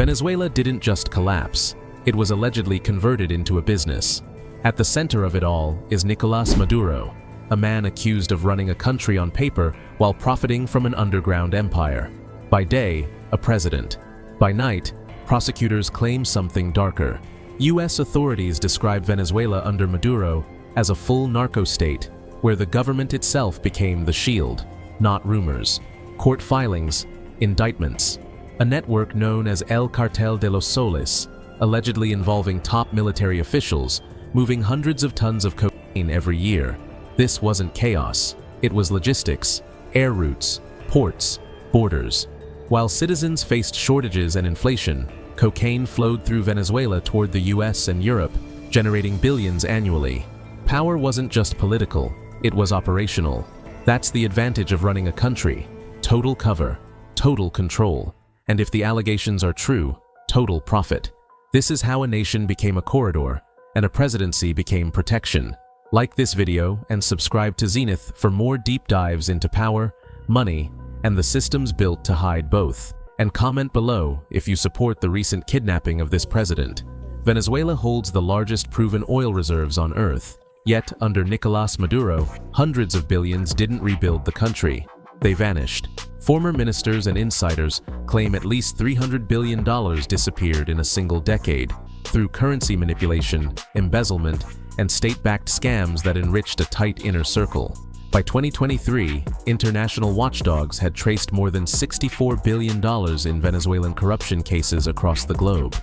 Venezuela didn't just collapse, it was allegedly converted into a business. At the center of it all is Nicolás Maduro, a man accused of running a country on paper while profiting from an underground empire. By day, a president. By night, prosecutors claim something darker. US authorities describe Venezuela under Maduro as a full narco-state, where the government itself became the shield, not rumors. Court filings, indictments. A network known as El Cartel de los Soles, allegedly involving top military officials, moving hundreds of tons of cocaine every year. This wasn't chaos, it was logistics, air routes, ports, borders. While citizens faced shortages and inflation, cocaine flowed through Venezuela toward the US and Europe, generating billions annually. Power wasn't just political, it was operational. That's the advantage of running a country. Total cover, total control. And if the allegations are true, total profit. This is how a nation became a corridor, and a presidency became protection. Like this video and subscribe to Zenith for more deep dives into power, money, and the systems built to hide both. And comment below if you support the recent kidnapping of this president. Venezuela holds the largest proven oil reserves on Earth. Yet, under Nicolás Maduro, hundreds of billions didn't rebuild the country. They vanished. Former ministers and insiders claim at least $300 billion disappeared in a single decade through currency manipulation, embezzlement, and state-backed scams that enriched a tight inner circle. By 2023, international watchdogs had traced more than $64 billion in Venezuelan corruption cases across the globe.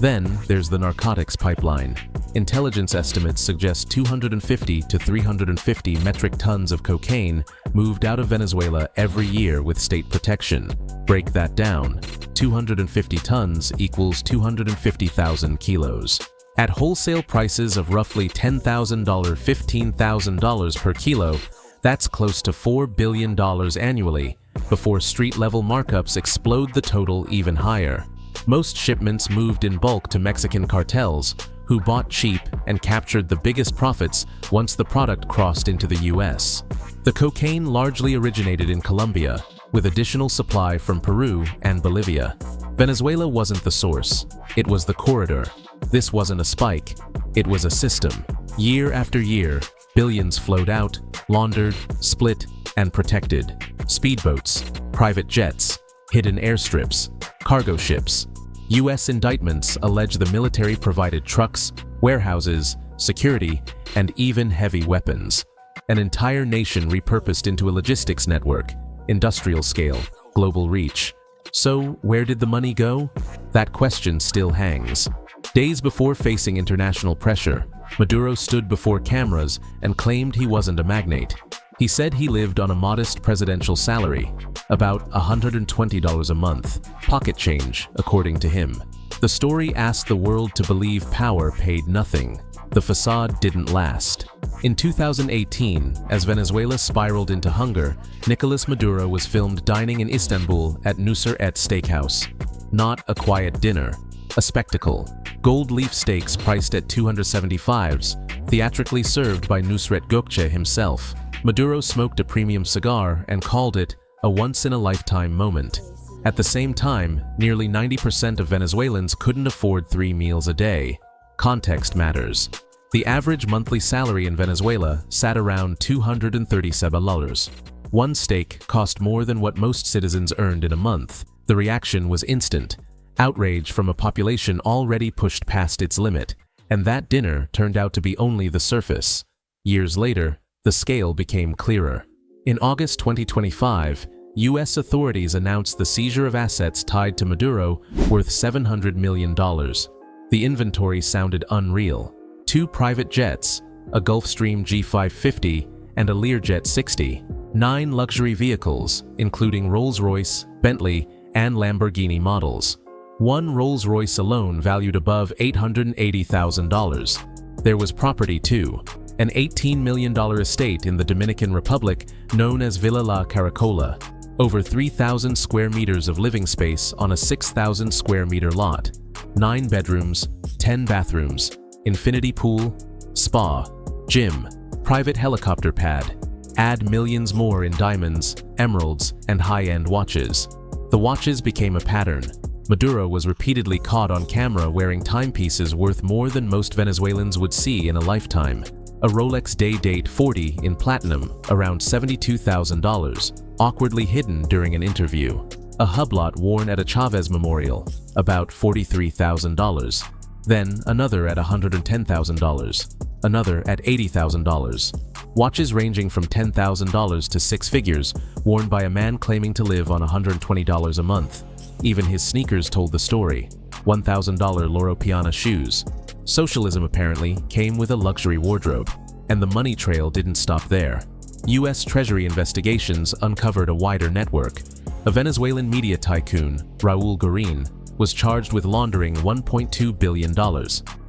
Then, there's the narcotics pipeline. Intelligence estimates suggest 250 to 350 metric tons of cocaine moved out of Venezuela every year with state protection. Break that down. 250 tons equals 250,000 kilos. At wholesale prices of roughly $10,000, $15,000 per kilo, that's close to $4 billion annually, before street-level markups explode the total even higher. Most shipments moved in bulk to Mexican cartels, who bought cheap and captured the biggest profits once the product crossed into the US. The cocaine largely originated in Colombia, with additional supply from Peru and Bolivia. Venezuela wasn't the source, it was the corridor. This wasn't a spike, it was a system. Year after year, billions flowed out, laundered, split, and protected. Speedboats, private jets, hidden airstrips, cargo ships. US indictments allege the military provided trucks, warehouses, security, and even heavy weapons. An entire nation repurposed into a logistics network, industrial scale, global reach. So, where did the money go? That question still hangs. Days before facing international pressure, Maduro stood before cameras and claimed he wasn't a magnate. He said he lived on a modest presidential salary, about $120 a month, pocket change, according to him. The story asked the world to believe power paid nothing. The facade didn't last. In 2018, as Venezuela spiraled into hunger, Nicolás Maduro was filmed dining in Istanbul at Nusret Steakhouse. Not a quiet dinner, a spectacle. Gold leaf steaks priced at $275, theatrically served by Nusret Gökçe himself. Maduro smoked a premium cigar and called it a once-in-a-lifetime moment. At the same time, nearly 90% of Venezuelans couldn't afford 3 meals a day. Context matters. The average monthly salary in Venezuela sat around $237. One steak cost more than what most citizens earned in a month. The reaction was instant. Outrage from a population already pushed past its limit. And that dinner turned out to be only the surface. Years later, the scale became clearer. In August 2025, US authorities announced the seizure of assets tied to Maduro worth $700 million. The inventory sounded unreal. 2 private jets, a Gulfstream G550 and a Learjet 60, 9 luxury vehicles, including Rolls-Royce, Bentley, and Lamborghini models. One Rolls-Royce alone valued above $880,000. There was property too. An $18 million estate in the Dominican Republic known as Villa La Caracola. Over 3,000 square meters of living space on a 6,000 square meter lot. 9 bedrooms, 10 bathrooms, infinity pool, spa, gym, private helicopter pad. Add millions more in diamonds, emeralds, and high-end watches. The watches became a pattern. Maduro was repeatedly caught on camera wearing timepieces worth more than most Venezuelans would see in a lifetime. A Rolex day-date 40 in platinum, around $72,000, awkwardly hidden during an interview. A hublot worn at a Chavez memorial, about $43,000. Then another at $110,000. Another at $80,000. Watches ranging from $10,000 to six figures, worn by a man claiming to live on $120 a month. Even his sneakers told the story. $1,000 Loro Piana shoes. Socialism apparently came with a luxury wardrobe. And the money trail didn't stop there. U.S. Treasury investigations uncovered a wider network. A Venezuelan media tycoon, Raul Guarín, was charged with laundering $1.2 billion.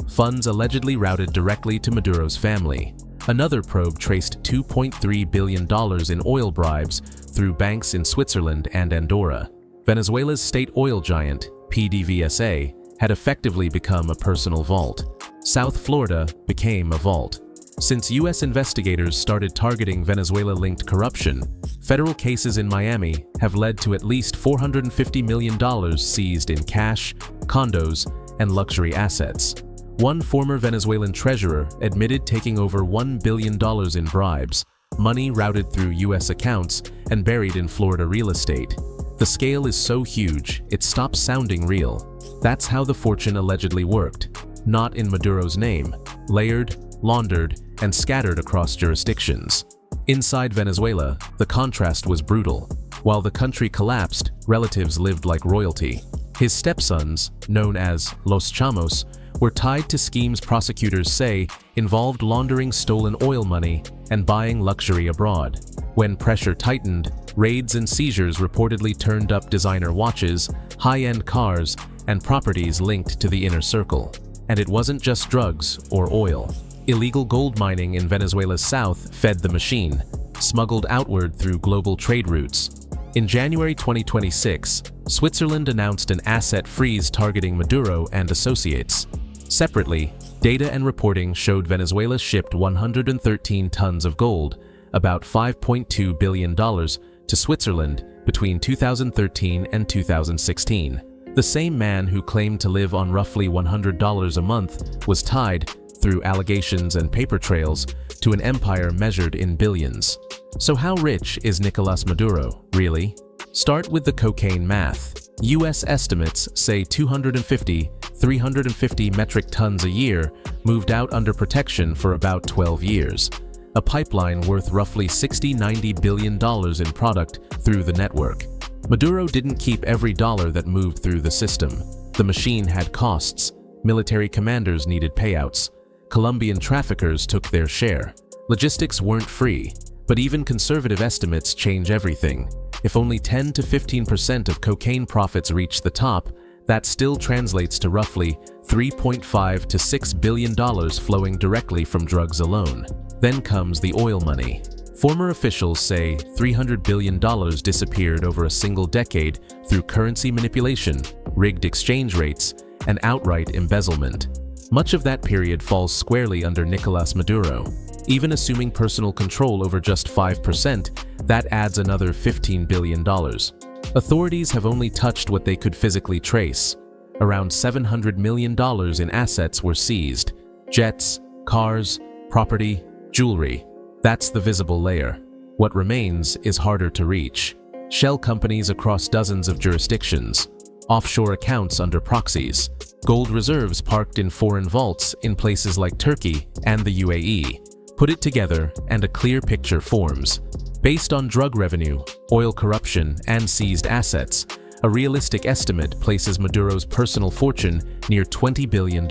Funds allegedly routed directly to Maduro's family. Another probe traced $2.3 billion in oil bribes through banks in Switzerland and Andorra. Venezuela's state oil giant, PDVSA, had effectively become a personal vault. South Florida became a vault. Since U.S. investigators started targeting Venezuela-linked corruption, federal cases in Miami have led to at least $450 million seized in cash, condos, and luxury assets. One former Venezuelan treasurer admitted taking over $1 billion in bribes, money routed through U.S. accounts and buried in Florida real estate. The scale is so huge, it stops sounding real. That's how the fortune allegedly worked. Not in Maduro's name, layered, laundered, and scattered across jurisdictions. Inside Venezuela, the contrast was brutal. While the country collapsed, relatives lived like royalty. His stepsons, known as Los Chamos, were tied to schemes prosecutors say involved laundering stolen oil money and buying luxury abroad. When pressure tightened, raids and seizures reportedly turned up designer watches, high-end cars, and properties linked to the inner circle. And it wasn't just drugs or oil. Illegal gold mining in Venezuela's south fed the machine, smuggled outward through global trade routes. In January 2026, Switzerland announced an asset freeze targeting Maduro and associates. Separately, data and reporting showed Venezuela shipped 113 tons of gold, about $5.2 billion, to Switzerland between 2013 and 2016. The same man who claimed to live on roughly $100 a month was tied, through allegations and paper trails, to an empire measured in billions. So how rich is Nicolás Maduro, really? Start with the cocaine math. U.S. estimates say 350 metric tons a year moved out under protection for about 12 years. A pipeline worth roughly $60–90 billion in product through the network. Maduro didn't keep every dollar that moved through the system. The machine had costs. Military commanders needed payouts. Colombian traffickers took their share. Logistics weren't free, but even conservative estimates change everything. If only 10 to 15% of cocaine profits reach the top, that still translates to roughly $3.5 to $6 billion flowing directly from drugs alone. Then comes the oil money. Former officials say $300 billion disappeared over a single decade through currency manipulation, rigged exchange rates, and outright embezzlement. Much of that period falls squarely under Nicolás Maduro. Even assuming personal control over just 5%, that adds another $15 billion. Authorities have only touched what they could physically trace. Around $700 million in assets were seized. Jets, cars, property, jewelry. That's the visible layer. What remains is harder to reach. Shell companies across dozens of jurisdictions. Offshore accounts under proxies. Gold reserves parked in foreign vaults in places like Turkey and the UAE. Put it together and a clear picture forms. Based on drug revenue, oil corruption, and seized assets, a realistic estimate places Maduro's personal fortune near $20 billion.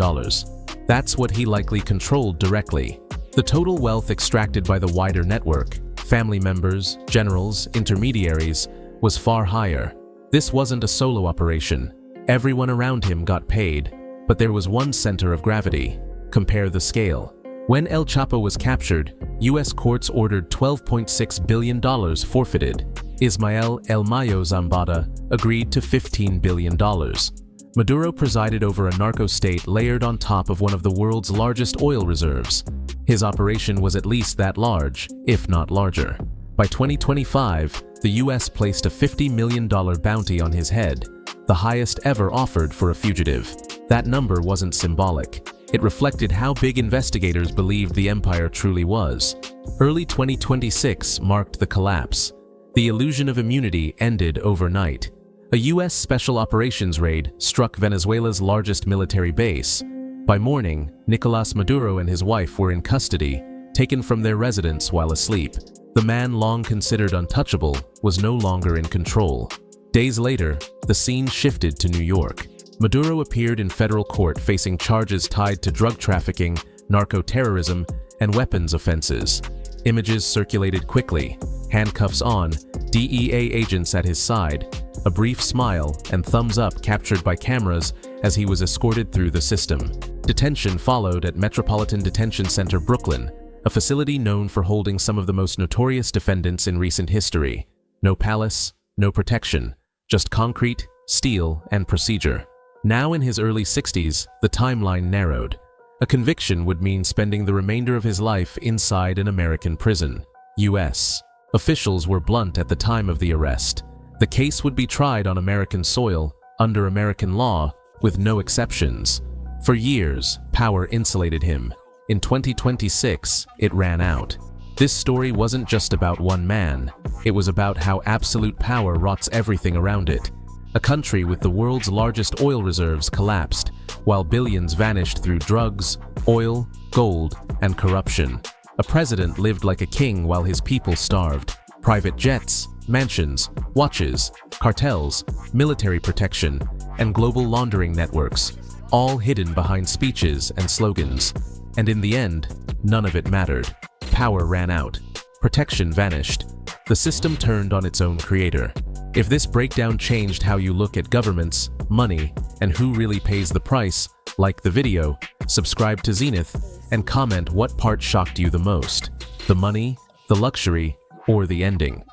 That's what he likely controlled directly. The total wealth extracted by the wider network, family members, generals, intermediaries, was far higher. This wasn't a solo operation. Everyone around him got paid, but there was one center of gravity. Compare the scale. When El Chapo was captured, U.S. courts ordered $12.6 billion forfeited. Ismael El Mayo Zambada agreed to $15 billion. Maduro presided over a narco-state layered on top of one of the world's largest oil reserves. His operation was at least that large, if not larger. By 2025, the U.S. placed a $50 million bounty on his head. the highest ever offered for a fugitive. That number wasn't symbolic. It reflected how big investigators believed the empire truly was. Early 2026 marked the collapse. The illusion of immunity ended overnight. A U.S. Special Operations raid struck Venezuela's largest military base. By morning, Nicolás Maduro and his wife were in custody, taken from their residence while asleep. The man long considered untouchable was no longer in control. Days later, the scene shifted to New York. Maduro appeared in federal court facing charges tied to drug trafficking, narco-terrorism, and weapons offenses. Images circulated quickly, handcuffs on, DEA agents at his side, a brief smile and thumbs up captured by cameras as he was escorted through the system. Detention followed at Metropolitan Detention Center, Brooklyn, a facility known for holding some of the most notorious defendants in recent history. No palace, no protection, just concrete, steel, and procedure. Now in his early 60s, the timeline narrowed. A conviction would mean spending the remainder of his life inside an American prison. U.S. officials were blunt at the time of the arrest. The case would be tried on American soil, under American law, with no exceptions. For years, power insulated him. In 2026, it ran out. This story wasn't just about one man. It was about how absolute power rots everything around it. A country with the world's largest oil reserves collapsed, while billions vanished through drugs, oil, gold, and corruption. A president lived like a king while his people starved. Private jets, mansions, watches, cartels, military protection, and global laundering networks, all hidden behind speeches and slogans. And in the end, none of it mattered. Power ran out. Protection vanished. The system turned on its own creator. If this breakdown changed how you look at governments, money, and who really pays the price, like the video, subscribe to Zenith, and comment what part shocked you the most: the money, the luxury, or the ending.